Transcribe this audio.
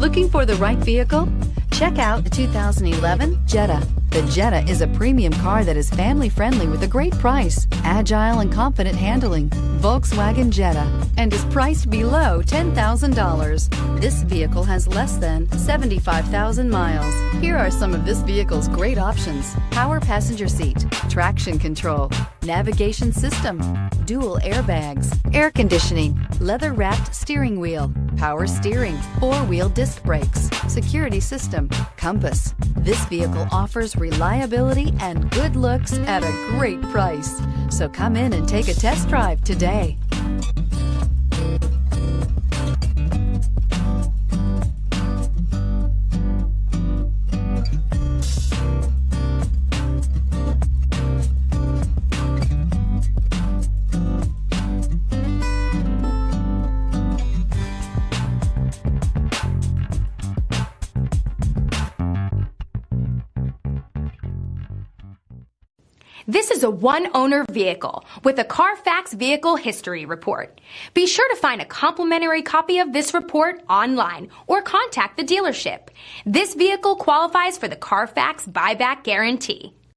Looking for the right vehicle? Check out the 2011 Jetta. The Jetta is a premium car that is family-friendly with a great price, agile and confident handling. Volkswagen Jetta, and is priced below $10,000. This vehicle has less than 75,000 miles. Here are some of this vehicle's great options: power passenger seat, traction control, navigation system, dual airbags, air conditioning, leather-wrapped steering wheel, power steering, four-wheel disc brakes, security system, compass. This vehicle offers reliability and good looks at a great price. So come in and take a test drive today. This is a one-owner vehicle with a Carfax Vehicle History Report. Be sure to find a complimentary copy of this report online or contact the dealership. This vehicle qualifies for the Carfax Buyback Guarantee.